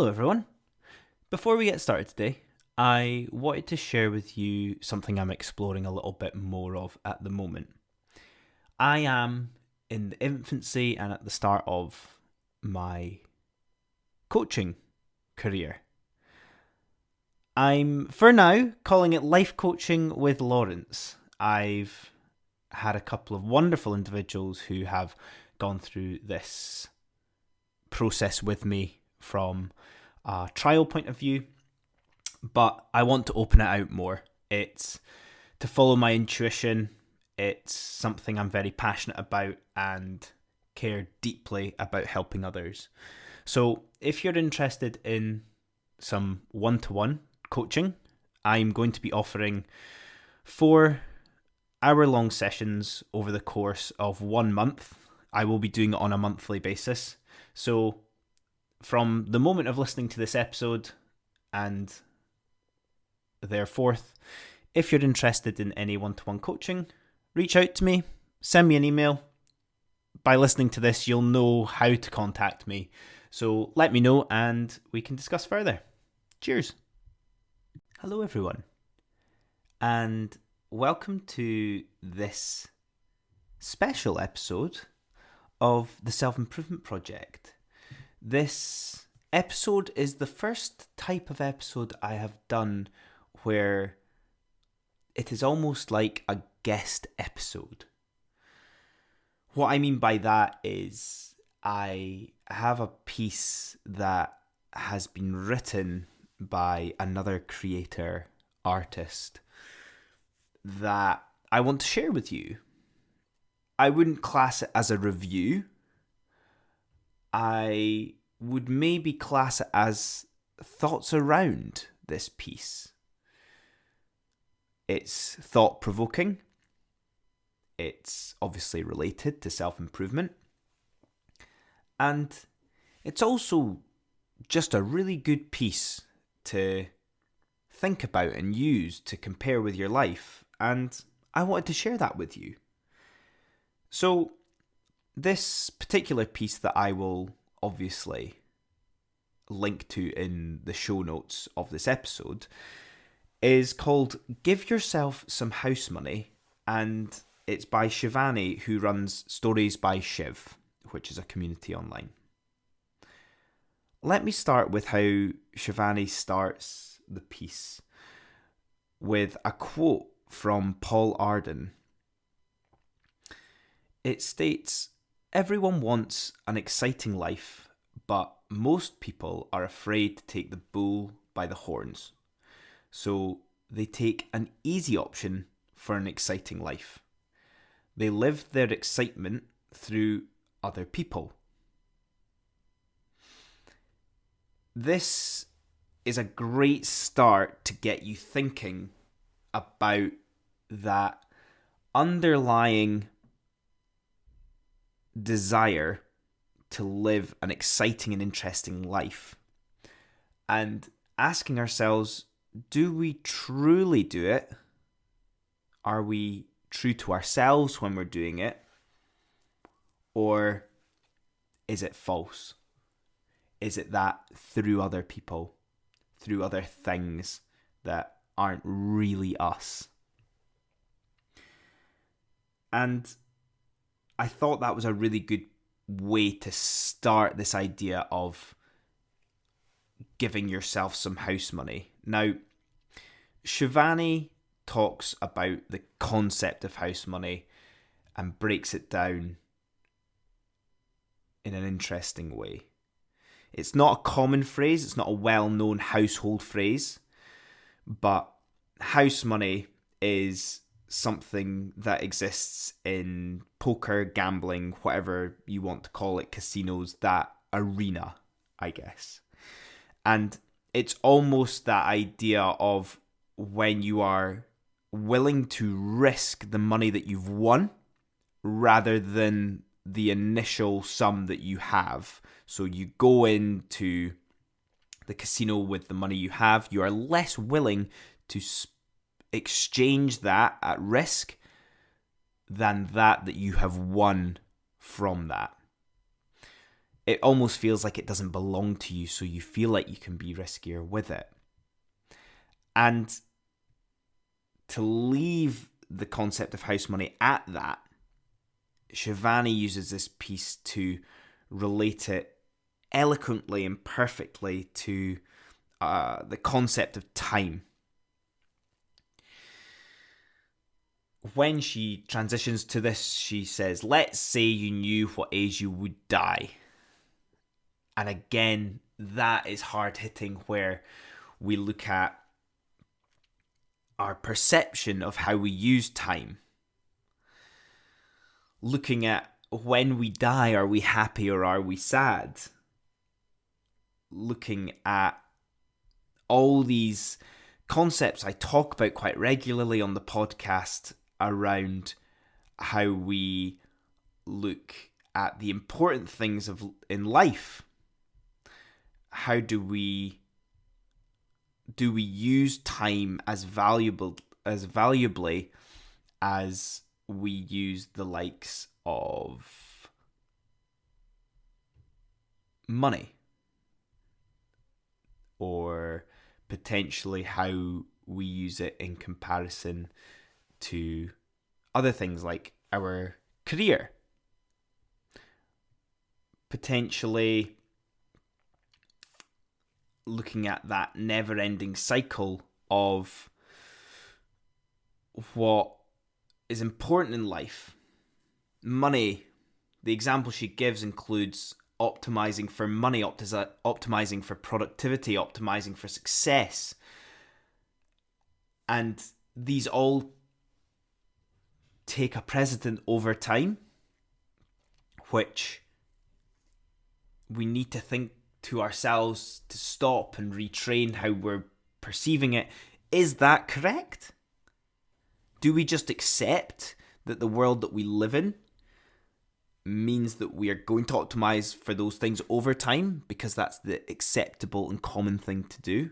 Hello everyone. Before we get started today, I wanted to share with you something I'm exploring a little bit more of at the moment. I am in the infancy and at the start of my coaching career. I'm, for now, calling it Life Coaching with Lawrence. I've had a couple of wonderful individuals who have gone through this process with me from a trial point of view, but I want to open it out more. It's to follow my intuition. It's something I'm very passionate about and care deeply about helping others. So if you're interested in some one-to-one coaching, I'm going to be offering 4-hour-long sessions over the course of 1 month. I will be doing it on a monthly basis. So from the moment of listening to this episode and thereforth, if you're interested in any one-to-one coaching, reach out to me, send me an email. By listening to this, you'll know how to contact me. So let me know and we can discuss further. Cheers. Hello everyone, and welcome to this special episode of the Self-Improvement Project. This episode is the first type of episode I have done where it is almost like a guest episode. What I mean by that is I have a piece that has been written by another creator, artist, that I want to share with you. I wouldn't class it as a review. I would maybe class it as thoughts around this piece. It's thought-provoking. It's obviously related to self-improvement. And it's also just a really good piece to think about and use to compare with your life. And I wanted to share that with you. So this particular piece that I will obviously link to in the show notes of this episode is called Give Yourself Some House Money, and it's by Shivani, who runs Stories by Shiv, which is a community online. Let me start with how Shivani starts the piece with a quote from Paul Arden. It states, "Everyone wants an exciting life, but most people are afraid to take the bull by the horns. So they take an easy option for an exciting life. They live their excitement through other people." This is a great start to get you thinking about that underlying desire to live an exciting and interesting life, and asking ourselves, do we truly do it? Are we true to ourselves when we're doing it? Or is it false? Is it that through other people, through other things that aren't really us? And I thought that was a really good way to start this idea of giving yourself some house money. Now, Shivani talks about the concept of house money and breaks it down in an interesting way. It's not a common phrase, it's not a well-known household phrase, but house money is something that exists in poker, gambling, whatever you want to call it, casinos, that arena, I guess. And it's almost that idea of when you are willing to risk the money that you've won rather than the initial sum that you have. So you go into the casino with the money you have, you are less willing to exchange that at risk than that you have won from that. it almost feels like it doesn't belong to you, so you feel like you can be riskier with it. And to leave the concept of house money at that, Shivani uses this piece to relate it eloquently and perfectly to the concept of time. When she transitions to this, she says, let's say you knew what age you would die. And again, that is hard hitting, where we look at our perception of how we use time. Looking at when we die, are we happy or are we sad? Looking at all these concepts I talk about quite regularly on the podcast around how we look at the important things in life. How do we use time as valuably as we use the likes of money, or potentially how we use it in comparison to other things like our career, potentially looking at that never-ending cycle of what is important in life. Money, the example she gives includes optimizing for money, optimizing for productivity, optimizing for success. And these all take a precedent over time, which we need to think to ourselves to stop and retrain how we're perceiving it. Is that correct? Do we just accept that the world that we live in means that we are going to optimize for those things over time because that's the acceptable and common thing to do?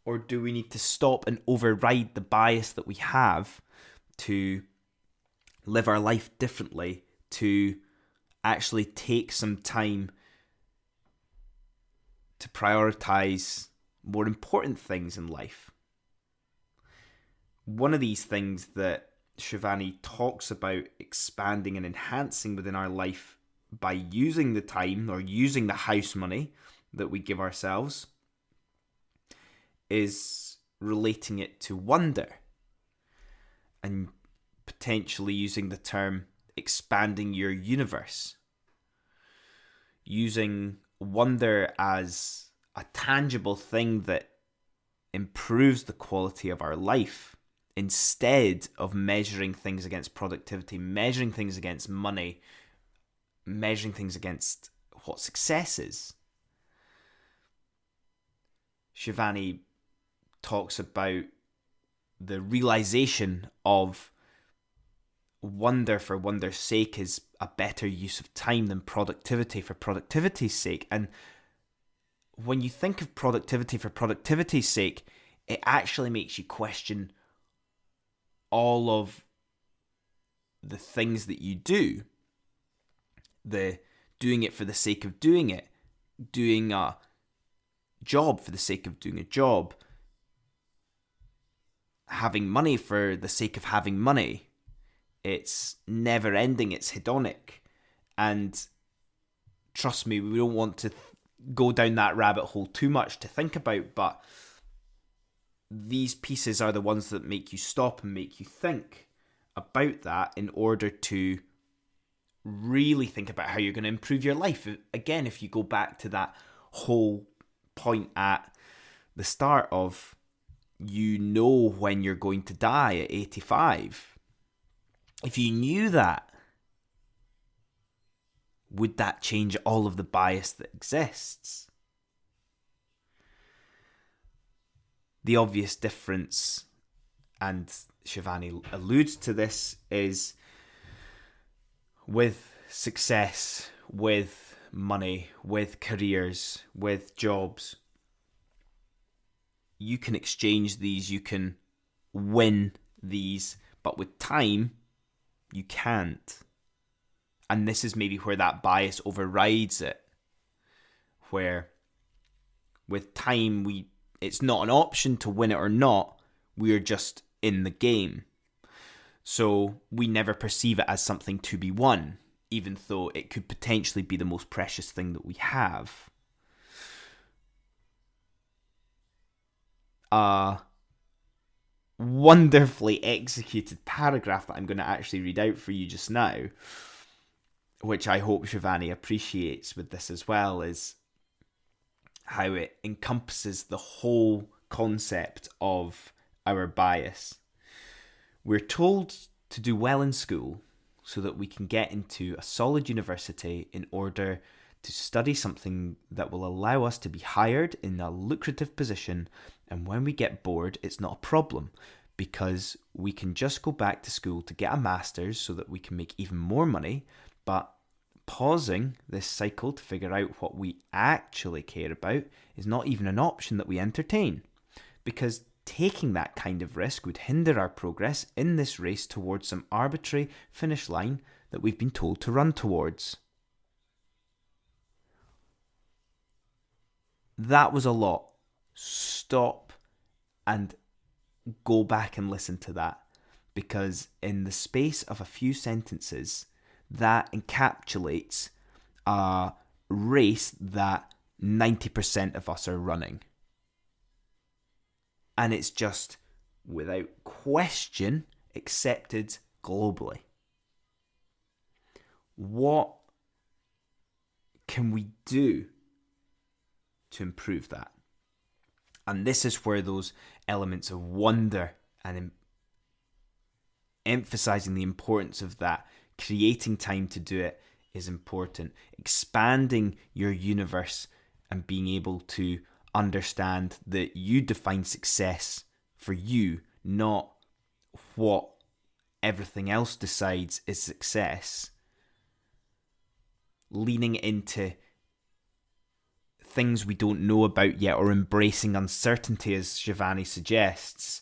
Or do we need to stop and override the bias that we have to live our life differently, to actually take some time to prioritize more important things in life? One of these things that Shivani talks about expanding and enhancing within our life by using the time or using the house money that we give ourselves is relating it to wonder, and potentially using the term expanding your universe. Using wonder as a tangible thing that improves the quality of our life, instead of measuring things against productivity, measuring things against money, measuring things against what success is. Shivani talks about the realization of wonder for wonder's sake is a better use of time than productivity for productivity's sake. And when you think of productivity for productivity's sake, it actually makes you question all of the things that you do. The doing it for the sake of doing it, doing a job for the sake of doing a job, having money for the sake of having money. It's never ending, it's hedonic. And trust me, we don't want to go down that rabbit hole too much to think about, but these pieces are the ones that make you stop and make you think about that in order to really think about how you're going to improve your life. Again, if you go back to that whole point at the start of, you know when you're going to die at 85. If you knew that, would that change all of the bias that exists? The obvious difference, and Shivani alludes to this, is with success, with money, with careers, with jobs, you can exchange these, you can win these, but with time, you can't. And this is maybe where that bias overrides it. where with time it's not an option to win it or not, we're just in the game. So we never perceive it as something to be won, even though it could potentially be the most precious thing that we have. A wonderfully executed paragraph that I'm going to actually read out for you just now, which I hope Shivani appreciates with this as well, is how it encompasses the whole concept of our bias. We're told to do well in school so that we can get into a solid university in order to study something that will allow us to be hired in a lucrative position, and when we get bored, it's not a problem because we can just go back to school to get a master's so that we can make even more money. But pausing this cycle to figure out what we actually care about is not even an option that we entertain, because taking that kind of risk would hinder our progress in this race towards some arbitrary finish line that we've been told to run towards. That was a lot. Stop and go back and listen to that, because in the space of a few sentences, that encapsulates a race that 90% of us are running. And it's just, without question, accepted globally. What can we do to improve that? And this is where those elements of wonder and emphasizing the importance of that, creating time to do it, is important. Expanding your universe and being able to understand that you define success for you, not what everything else decides is success. Leaning into things we don't know about yet, or embracing uncertainty, as Shivani suggests,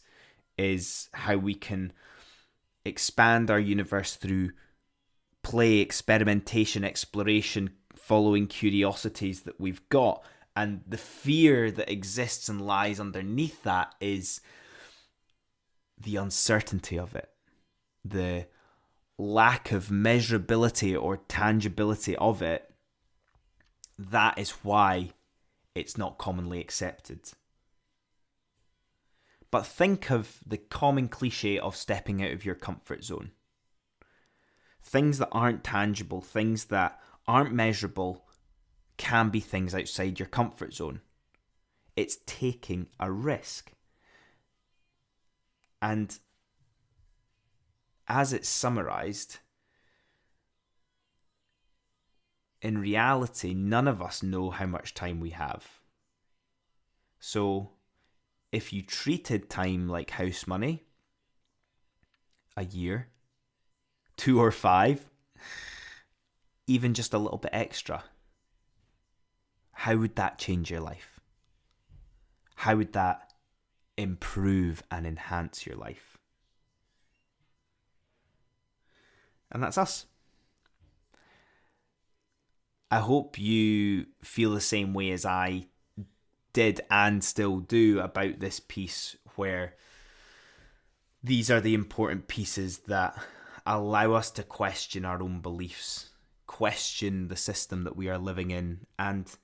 is how we can expand our universe through play, experimentation, exploration, following curiosities that we've got. And the fear that exists and lies underneath that is the uncertainty of it, the lack of measurability or tangibility of it. That is why it's not commonly accepted. But think of the common cliche of stepping out of your comfort zone. Things that aren't tangible, things that aren't measurable, can be things outside your comfort zone. It's taking a risk. And as it's summarized, in reality, none of us know how much time we have. So if you treated time like house money, a year, 2 or 5, even just a little bit extra, how would that change your life? How would that improve and enhance your life? And that's us. I hope you feel the same way as I did and still do about this piece, where these are the important pieces that allow us to question our own beliefs, question the system that we are living in, and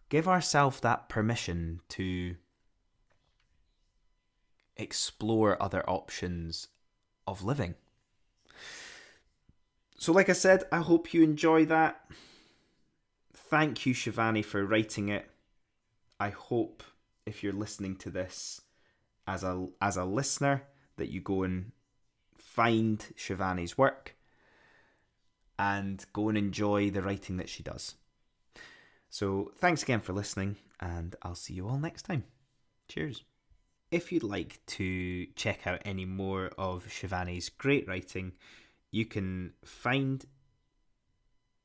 give ourselves that permission to explore other options of living. So like I said, I hope you enjoy that. Thank you, Shivani, for writing it. I hope if you're listening to this as a listener that you go and find Shivani's work and go and enjoy the writing that she does. So thanks again for listening, and I'll see you all next time. Cheers. If you'd like to check out any more of Shivani's great writing, you can find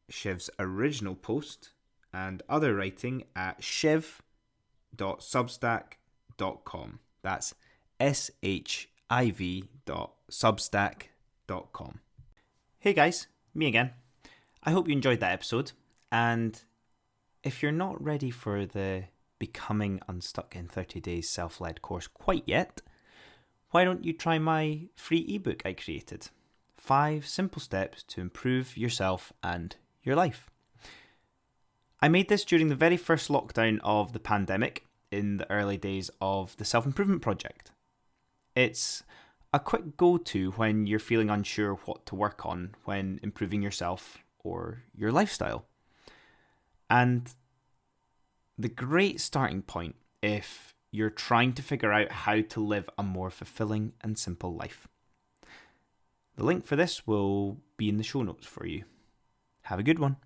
Shiv's original post and other writing at shiv.substack.com. That's shiv.substack.com. Hey guys, me again. I hope you enjoyed that episode, and if you're not ready for the Becoming Unstuck in 30 Days self-led course quite yet, why don't you try my free ebook I created? 5 simple steps to improve yourself and your life. I made this during the very first lockdown of the pandemic in the early days of the self-improvement project. It's a quick go-to when you're feeling unsure what to work on when improving yourself or your lifestyle. And the great starting point if you're trying to figure out how to live a more fulfilling and simple life. The link for this will be in the show notes for you. Have a good one.